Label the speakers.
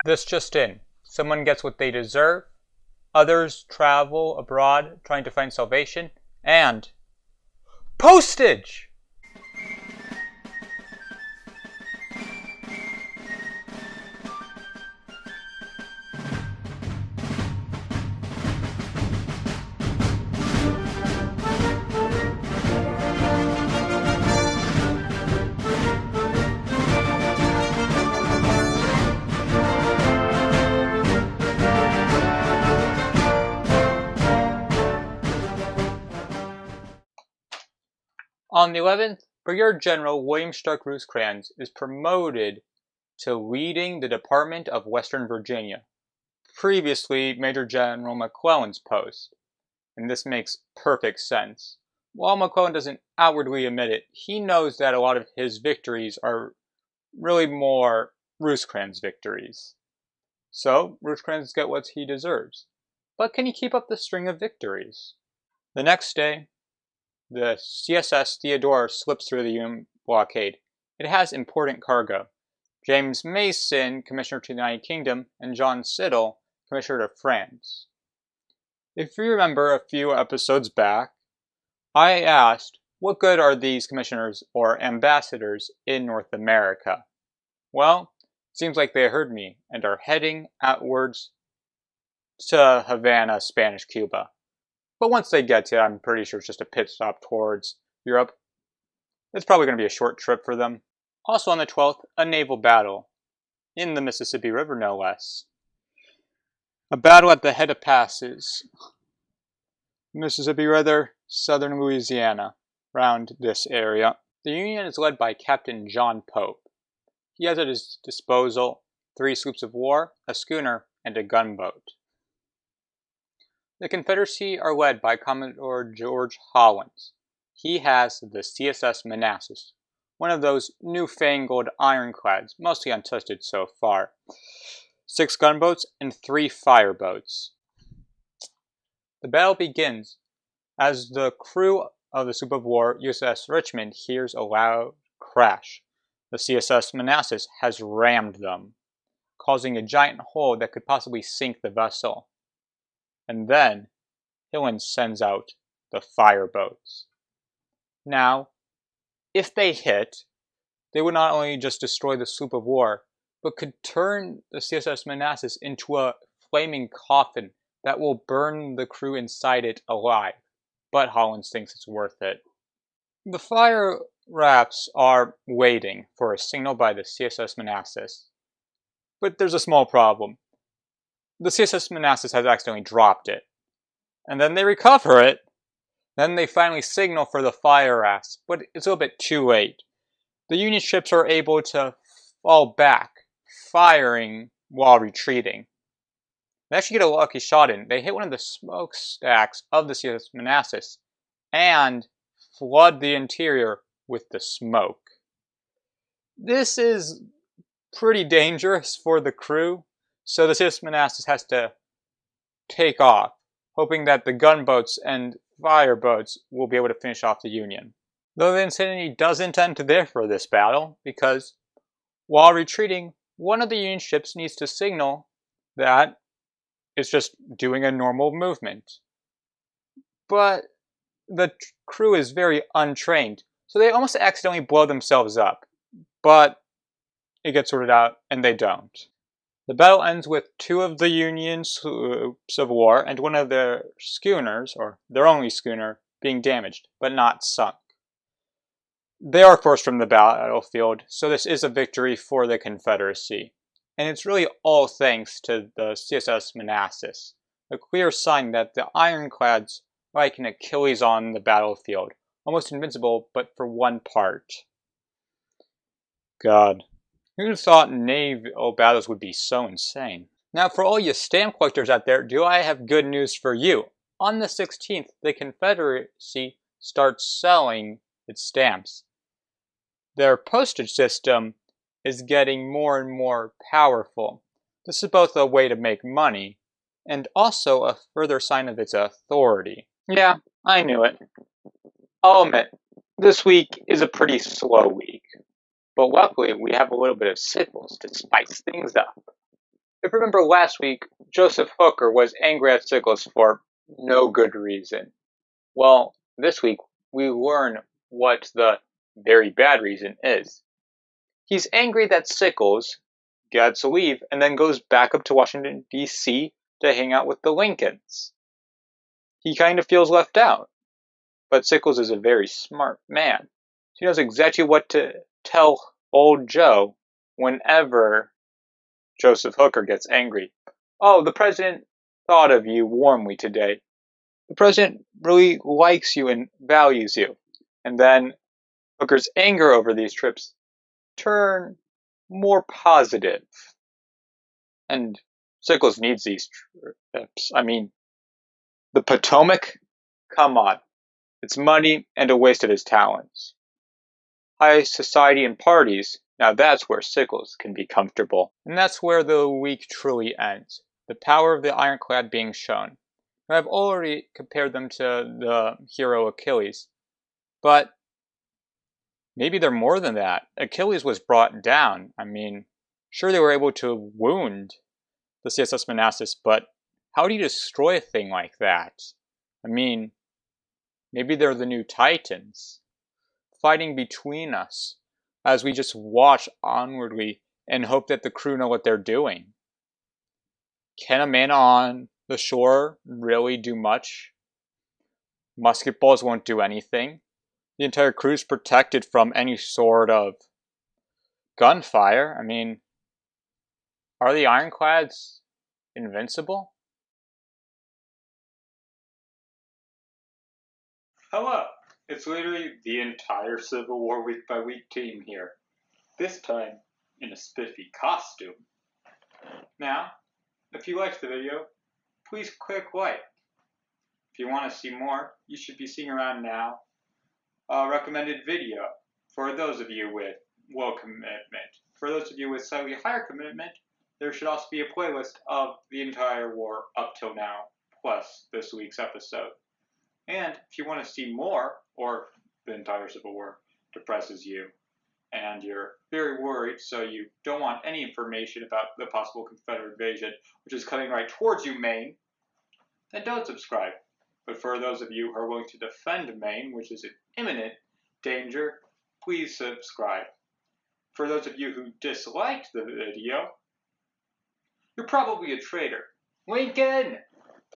Speaker 1: This just in. Someone gets what they deserve, others travel abroad trying to find salvation, and postage! On the 11th, Brigadier General William Stark Rosecrans is promoted to leading the Department of Western Virginia, previously Major General McClellan's post, and this makes perfect sense. While McClellan doesn't outwardly admit it, he knows that a lot of his victories are really more Rosecrans victories. So, Rosecrans gets what he deserves. But can he keep up the string of victories? The next day, the CSS Theodore slips through the Union blockade. It has important cargo. James Mason, Commissioner to the United Kingdom, and John Siddle, Commissioner to France. If you remember a few episodes back, I asked, what good are these commissioners or ambassadors in North America? Well, it seems like they heard me and are heading outwards to Havana, Spanish Cuba. But once they get to it, I'm pretty sure it's just a pit stop towards Europe. It's probably going to be a short trip for them. Also on the 12th, a naval battle. In the Mississippi River, no less. A battle at the head of passes. Mississippi River, southern Louisiana, around this area. The Union is led by Captain John Pope. He has at his disposal 3 sloops of war, a schooner, and a gunboat. The Confederacy are led by Commodore George Hollins. He has the CSS Manassas, one of those newfangled ironclads, mostly untested so far. 6 gunboats and 3 fireboats. The battle begins as the crew of the sloop of war USS Richmond hears a loud crash. The CSS Manassas has rammed them, causing a giant hole that could possibly sink the vessel. And then, Hillen sends out the fireboats. Now, if they hit, they would not only just destroy the sloop of war, but could turn the CSS Manassas into a flaming coffin that will burn the crew inside it alive. But Hollins thinks it's worth it. The fire rafts are waiting for a signal by the CSS Manassas. But there's a small problem. The CSS Manassas has accidentally dropped it. And then they recover it. Then they finally signal for the fire rafts, but it's a little bit too late. The Union ships are able to fall back, firing while retreating. They actually get a lucky shot in. They hit one of the smokestacks of the CSS Manassas and flood the interior with the smoke. This is pretty dangerous for the crew, so the CSS Manassas has to take off, hoping that the gunboats and fireboats will be able to finish off the Union. Though the insanity doesn't end there for this battle, because while retreating, one of the Union ships needs to signal that it's just doing a normal movement. But the crew is very untrained, so they almost accidentally blow themselves up. But it gets sorted out, and they don't. The battle ends with 2 of the Union sloops of war and one of their schooners, or their only schooner, being damaged, but not sunk. They are forced from the battlefield, so this is a victory for the Confederacy. And it's really all thanks to the CSS Manassas, a clear sign that the ironclads are like an Achilles on the battlefield, almost invincible, but for one part. God. Who thought naval battles would be so insane? Now, for all you stamp collectors out there, do I have good news for you? On the 16th, the Confederacy starts selling its stamps. Their postage system is getting more and more powerful. This is both a way to make money, and also a further sign of its authority. Yeah, I knew it. I'll admit, this week is a pretty slow week. But luckily, we have a little bit of sickles to spice things up. If you remember last week, Joseph Hooker was angry at Sickles for no good reason. Well, this week we learn what the very bad reason is. He's angry that Sickles gets leave and then goes back up to Washington, D.C. to hang out with the Lincolns. He kind of feels left out. But Sickles is a very smart man. He knows exactly what to tell old Joe whenever Joseph Hooker gets angry. Oh, the president thought of you warmly today. The president really likes you and values you. And then Hooker's anger over these trips turn more positive. And Sickles needs these trips. I mean, the Potomac? Come on. It's money and a waste of his talents. High society and parties, now that's where Sickles can be comfortable. And that's where the week truly ends. The power of the Ironclad being shown. I've already compared them to the hero Achilles. But maybe they're more than that. Achilles was brought down. I mean, sure they were able to wound the CSS Manassas, but how do you destroy a thing like that? I mean, maybe they're the new Titans, fighting between us as we just watch onwardly and hope that the crew know what they're doing. Can a man on the shore really do much? Musket balls won't do anything. The entire crew's protected from any sort of gunfire. I mean, are the Ironclads invincible? Hello! It's literally the entire Civil War week by week team here. This time in a spiffy costume. Now, if you liked the video, please click like. If you want to see more, you should be seeing around now a recommended video for those of you with low commitment. For those of you with slightly higher commitment, there should also be a playlist of the entire war up till now, plus this week's episode. And if you want to see more, or the entire Civil War depresses you, and you're very worried, so you don't want any information about the possible Confederate invasion, which is coming right towards you, Maine, then don't subscribe. But for those of you who are willing to defend Maine, which is in imminent danger, please subscribe. For those of you who disliked the video, you're probably a traitor. Lincoln!